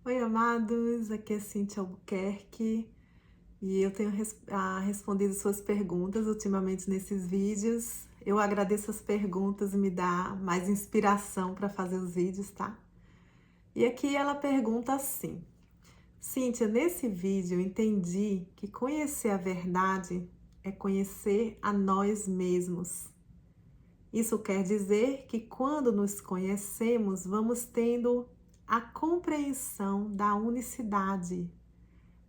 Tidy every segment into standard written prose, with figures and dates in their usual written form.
Oi, amados, aqui é Cíntia Albuquerque e eu tenho respondido suas perguntas ultimamente nesses vídeos. Eu agradeço as perguntas, me dá mais inspiração para fazer os vídeos, tá? E aqui ela pergunta assim: Cíntia, nesse vídeo eu entendi que conhecer a verdade é conhecer a nós mesmos. Isso quer dizer que quando nos conhecemos, vamos tendo a compreensão da unicidade.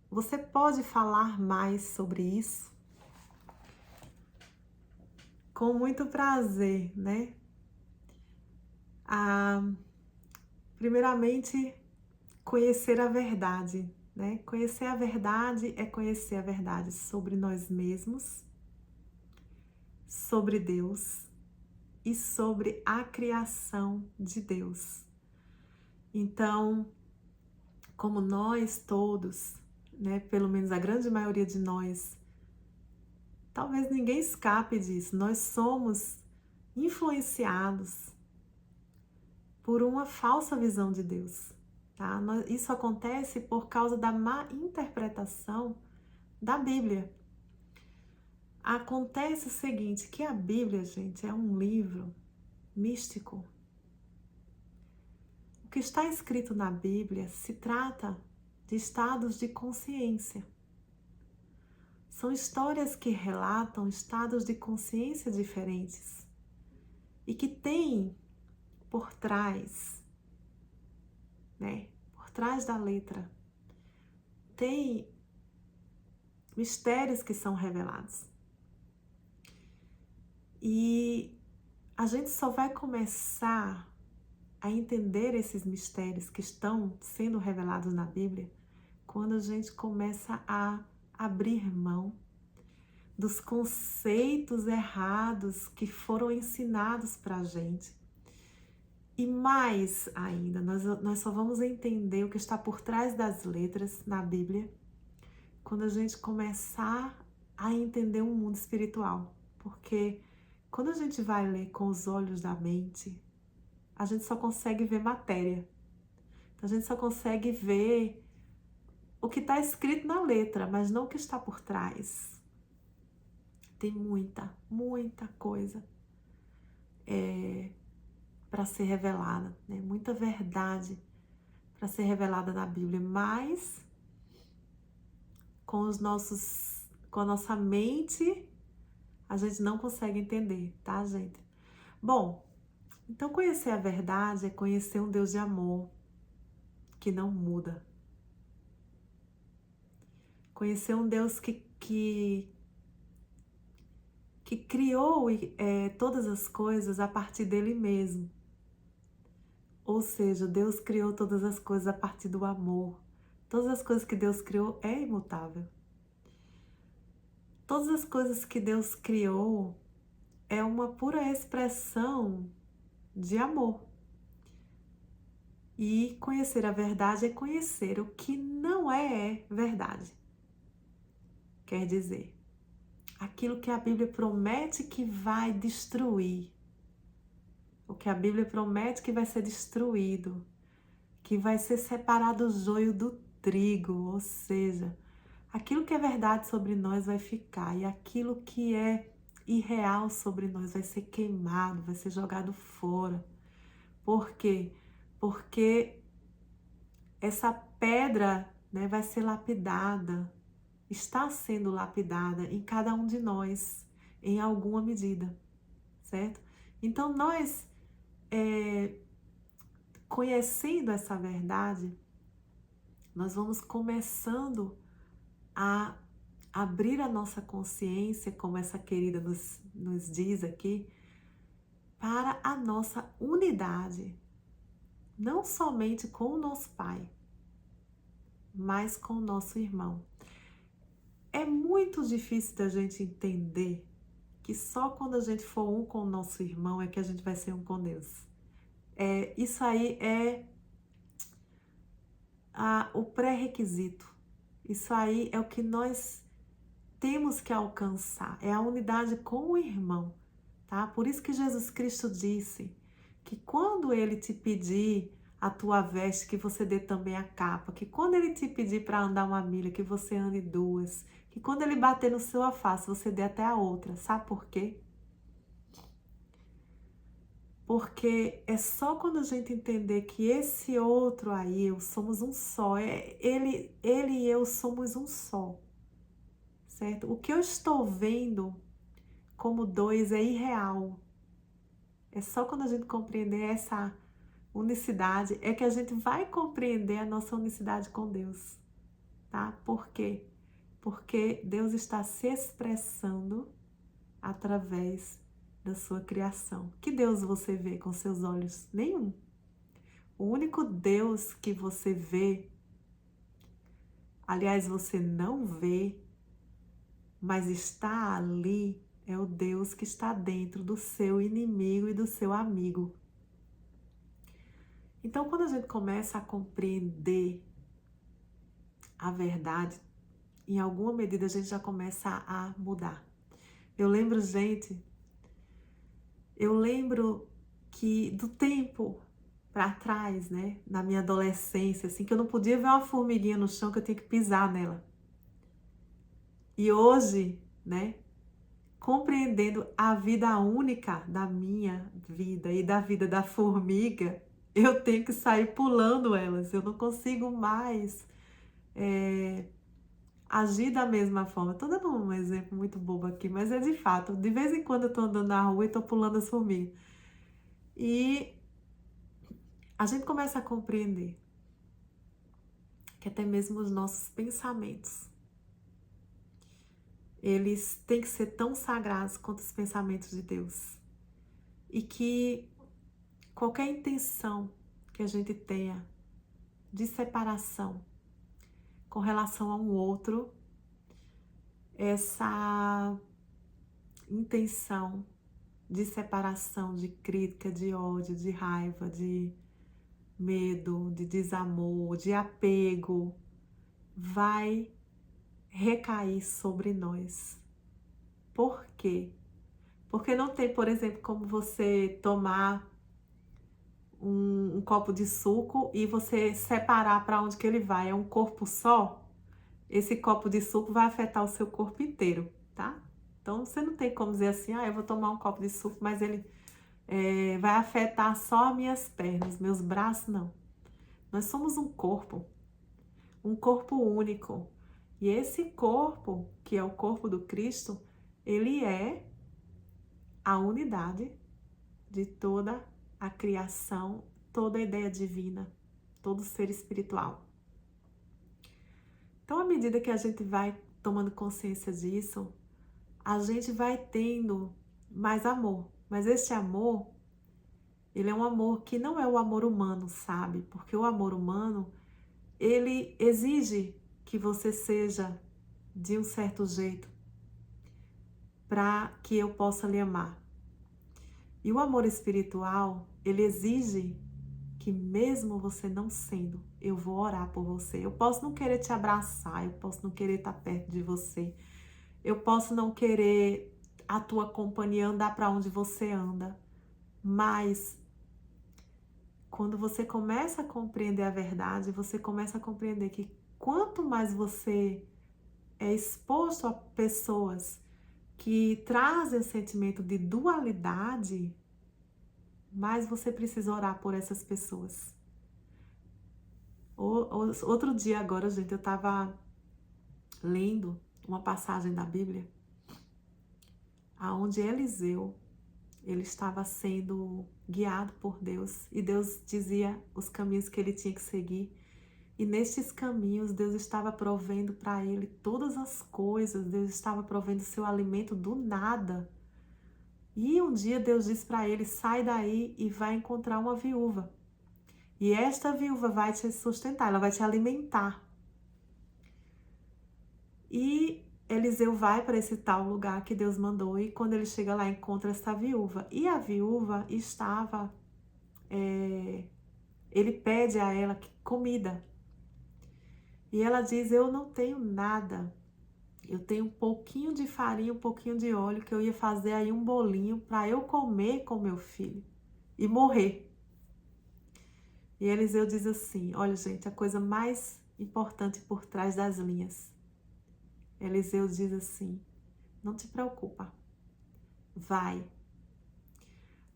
Você pode falar mais sobre isso? Com muito prazer, né? Ah, primeiramente, conhecer a verdade, né? Conhecer a verdade é conhecer a verdade sobre nós mesmos, sobre Deus e sobre a criação de Deus. Então, como nós todos, né, pelo menos a grande maioria de nós, talvez ninguém escape disso, nós somos influenciados por uma falsa visão de Deus, tá? Isso acontece por causa da má interpretação da Bíblia. Acontece o seguinte, que a Bíblia, gente, é um livro místico. O que está escrito na Bíblia se trata de estados de consciência. São histórias que relatam estados de consciência diferentes e que têm por trás, né, por trás da letra, tem mistérios que são revelados. E a gente só vai começar a entender esses mistérios que estão sendo revelados na Bíblia quando a gente começa a abrir mão dos conceitos errados que foram ensinados para a gente. E mais ainda, nós só vamos entender o que está por trás das letras na Bíblia quando a gente começar a entender um mundo espiritual. Porque quando a gente vai ler com os olhos da mente, a gente só consegue ver matéria. A gente só consegue ver o que está escrito na letra, mas não o que está por trás. Tem muita coisa para ser revelada, né? Muita verdade para ser revelada na Bíblia, mas com a nossa mente, a gente não consegue entender, tá, gente? Bom, então conhecer a verdade é conhecer um Deus de amor que não muda. Conhecer um Deus que criou todas as coisas a partir dele mesmo. Ou seja, Deus criou todas as coisas a partir do amor. Todas as coisas que Deus criou é imutável. Todas as coisas que Deus criou é uma pura expressão de amor. E conhecer a verdade é conhecer o que não é verdade. Quer dizer, aquilo que a Bíblia promete que vai destruir. O que a Bíblia promete que vai ser destruído. Que vai ser separado o joio do trigo, ou seja, aquilo que é verdade sobre nós vai ficar e aquilo que é irreal sobre nós vai ser queimado, vai ser jogado fora. Por quê? Porque essa pedra, né, vai ser lapidada, está sendo lapidada em cada um de nós, em alguma medida, certo? Então nós, conhecendo essa verdade, nós vamos começando a abrir a nossa consciência, como essa querida nos diz aqui, para a nossa unidade, não somente com o nosso Pai, mas com o nosso irmão. É muito difícil da gente entender que só quando a gente for um com o nosso irmão é que a gente vai ser um com Deus. Isso aí é o pré-requisito. Isso aí é o que nós temos que alcançar, é a unidade com o irmão, tá? Por isso que Jesus Cristo disse que quando ele te pedir a tua veste, que você dê também a capa. Que quando ele te pedir para andar 1 milha, que você ande 2. Que quando ele bater no seu face, você dê até a outra. Sabe por quê? Porque é só quando a gente entender que esse outro aí, eu somos um só. Ele e eu somos um só. Certo? O que eu estou vendo como 2 é irreal. É só quando a gente compreender essa unicidade é que a gente vai compreender a nossa unicidade com Deus, tá? Por quê? Porque Deus está se expressando através da sua criação. Que Deus você vê com seus olhos? Nenhum. O único Deus que você vê, aliás, você não vê, mas está ali, é o Deus que está dentro do seu inimigo e do seu amigo. Então, quando a gente começa a compreender a verdade, em alguma medida a gente já começa a mudar. Eu lembro que do tempo para trás, né, na minha adolescência, assim, que eu não podia ver uma formiguinha no chão, que eu tinha que pisar nela. E hoje, né, compreendendo a vida única da minha vida e da vida da formiga, eu tenho que sair pulando elas. Eu não consigo mais agir da mesma forma. Estou dando um exemplo muito bobo aqui, mas é de fato. De vez em quando eu estou andando na rua e estou pulando as formigas. E a gente começa a compreender que até mesmo os nossos pensamentos, eles têm que ser tão sagrados quanto os pensamentos de Deus. E que qualquer intenção que a gente tenha de separação com relação a um outro, essa intenção de separação, de crítica, de ódio, de raiva, de medo, de desamor, de apego, vai recair sobre nós. Por quê? Porque não tem, por exemplo, como você tomar um copo de suco e você separar para onde que ele vai. É um corpo só. Esse copo de suco vai afetar o seu corpo inteiro, tá? Então você não tem como dizer assim, eu vou tomar um copo de suco, mas ele vai afetar só as minhas pernas, meus braços, não. Nós somos um corpo único. E esse corpo, que é o corpo do Cristo, ele é a unidade de toda a criação, toda a ideia divina, todo ser espiritual. Então, à medida que a gente vai tomando consciência disso, a gente vai tendo mais amor. Mas esse amor, ele é um amor que não é o amor humano, sabe? Porque o amor humano, ele exige que você seja de um certo jeito para que eu possa lhe amar. E o amor espiritual, ele exige que mesmo você não sendo, eu vou orar por você. Eu posso não querer te abraçar, eu posso não querer estar perto de você, eu posso não querer a tua companhia, andar para onde você anda, mas quando você começa a compreender a verdade, você começa a compreender que quanto mais você é exposto a pessoas que trazem o sentimento de dualidade, mais você precisa orar por essas pessoas. Outro dia agora, gente, eu estava lendo uma passagem da Bíblia aonde Eliseu, ele estava sendo guiado por Deus e Deus dizia os caminhos que ele tinha que seguir. E nestes caminhos, Deus estava provendo para ele todas as coisas, Deus estava provendo seu alimento do nada. E um dia Deus disse para ele, sai daí e vai encontrar uma viúva. E esta viúva vai te sustentar, ela vai te alimentar. E Eliseu vai para esse tal lugar que Deus mandou e quando ele chega lá encontra essa viúva. E a viúva estava, ele pede a ela comida. E ela diz, eu não tenho nada. Eu tenho um pouquinho de farinha, um pouquinho de óleo que eu ia fazer aí um bolinho para eu comer com meu filho e morrer. E Eliseu diz assim, olha gente, a coisa mais importante por trás das linhas. Eliseu diz assim, não te preocupa, vai,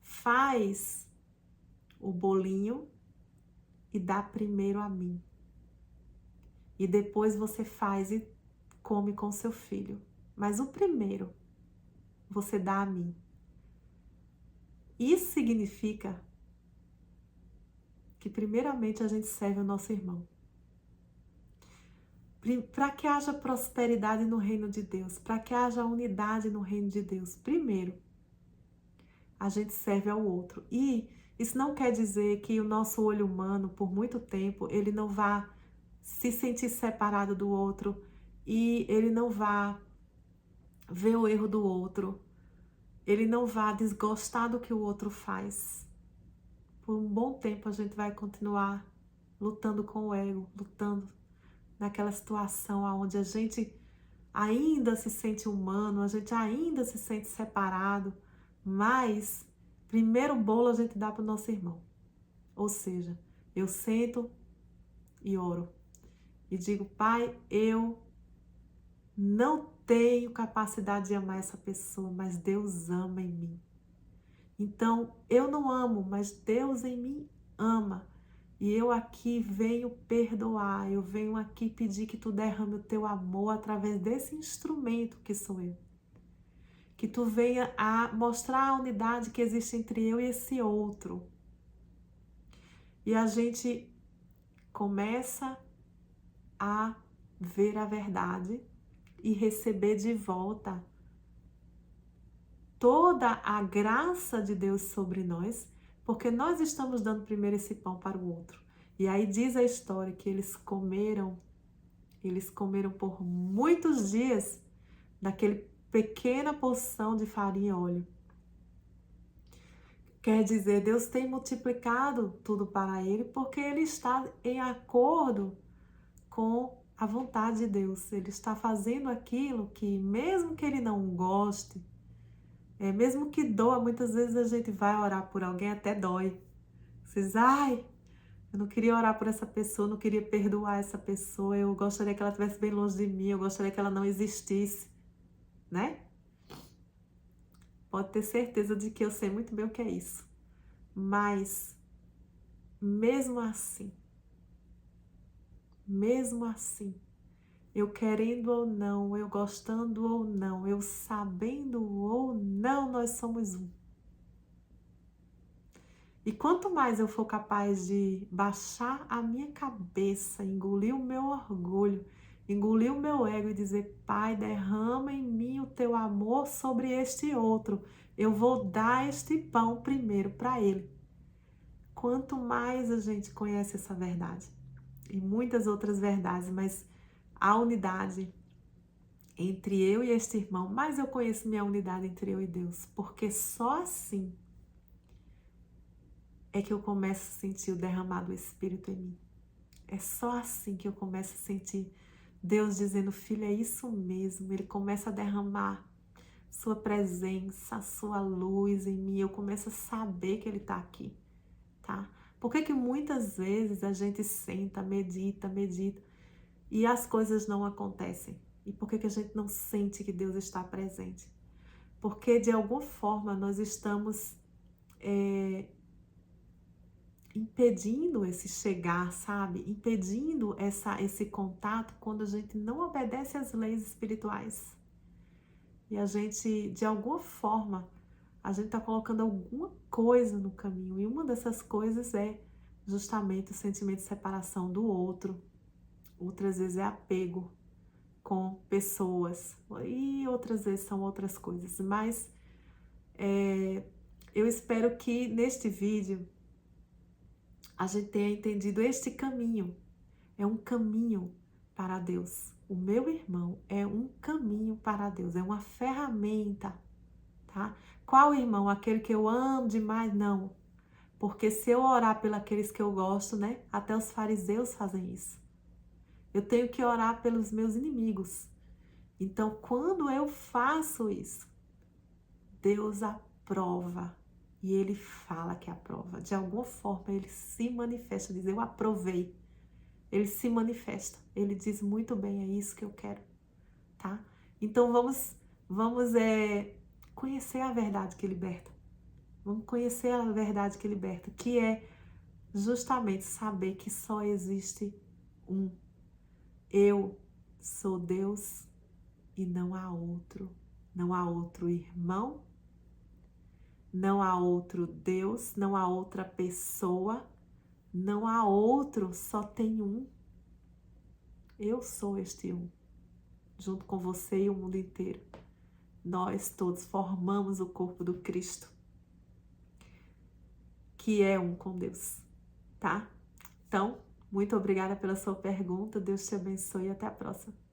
faz o bolinho e dá primeiro a mim. E depois você faz e come com seu filho. Mas o primeiro você dá a mim. Isso significa que primeiramente a gente serve o nosso irmão. Para que haja prosperidade no reino de Deus, para que haja unidade no reino de Deus, primeiro a gente serve ao outro. E isso não quer dizer que o nosso olho humano, por muito tempo, ele não vá se sentir separado do outro e ele não vá ver o erro do outro, ele não vá desgostar do que o outro faz. Por um bom tempo a gente vai continuar lutando com o ego, lutando naquela situação onde a gente ainda se sente humano, a gente ainda se sente separado, mas primeiro bolo a gente dá para o nosso irmão. Ou seja, eu sento e oro e digo, Pai, eu não tenho capacidade de amar essa pessoa, mas Deus ama em mim. Então, eu não amo, mas Deus em mim ama. E eu aqui venho perdoar, eu venho aqui pedir que tu derrame o teu amor através desse instrumento que sou eu. Que tu venha a mostrar a unidade que existe entre eu e esse outro. E a gente começa a ver a verdade e receber de volta toda a graça de Deus sobre nós, porque nós estamos dando primeiro esse pão para o outro. E aí diz a história que eles comeram por muitos dias daquele pequena porção de farinha e óleo. Quer dizer, Deus tem multiplicado tudo para ele porque ele está em acordo com a vontade de Deus. Ele está fazendo aquilo que, mesmo que ele não goste, mesmo que doa, muitas vezes a gente vai orar por alguém, até dói. Vocês, eu não queria orar por essa pessoa, não queria perdoar essa pessoa, eu gostaria que ela estivesse bem longe de mim, eu gostaria que ela não existisse, né? Pode ter certeza de que eu sei muito bem o que é isso. Mas, mesmo assim, eu querendo ou não, eu gostando ou não, eu sabendo ou não, nós somos um. E quanto mais eu for capaz de baixar a minha cabeça, engolir o meu orgulho, engolir o meu ego e dizer, Pai, derrama em mim o teu amor sobre este outro. Eu vou dar este pão primeiro para ele. Quanto mais a gente conhece essa verdade, e muitas outras verdades, mas a unidade entre eu e este irmão, mais eu conheço minha unidade entre eu e Deus, porque só assim é que eu começo a sentir o derramado do Espírito em mim. É só assim que eu começo a sentir Deus dizendo, filha, é isso mesmo. Ele começa a derramar sua presença, sua luz em mim. Eu começo a saber que ele está aqui, tá? Por que muitas vezes a gente senta, medita e as coisas não acontecem? E por que a gente não sente que Deus está presente? Porque de alguma forma nós estamos impedindo esse chegar, sabe? Impedindo esse contato quando a gente não obedece às leis espirituais. E a gente, de alguma forma, a gente está colocando alguma coisa no caminho. E uma dessas coisas é justamente o sentimento de separação do outro. Outras vezes é apego com pessoas. E outras vezes são outras coisas. Mas eu espero que neste vídeo a gente tenha entendido este caminho. É um caminho para Deus. O meu irmão é um caminho para Deus, é uma ferramenta, tá? Qual irmão? Aquele que eu amo demais? Não. Porque se eu orar pelos que eu gosto, né? Até os fariseus fazem isso. Eu tenho que orar pelos meus inimigos. Então, quando eu faço isso, Deus aprova e ele fala que aprova. De alguma forma ele se manifesta, diz: eu aprovei. Ele se manifesta, ele diz: muito bem, é isso que eu quero, tá? Então vamos conhecer a verdade que liberta. Vamos conhecer a verdade que liberta, que é justamente saber que só existe um. Eu sou Deus e não há outro. Não há outro irmão, não há outro Deus, não há outra pessoa, não há outro, só tem um. Eu sou este um, junto com você e o mundo inteiro. Nós todos formamos o corpo do Cristo, que é um com Deus, tá? Então, muito obrigada pela sua pergunta, Deus te abençoe e até a próxima.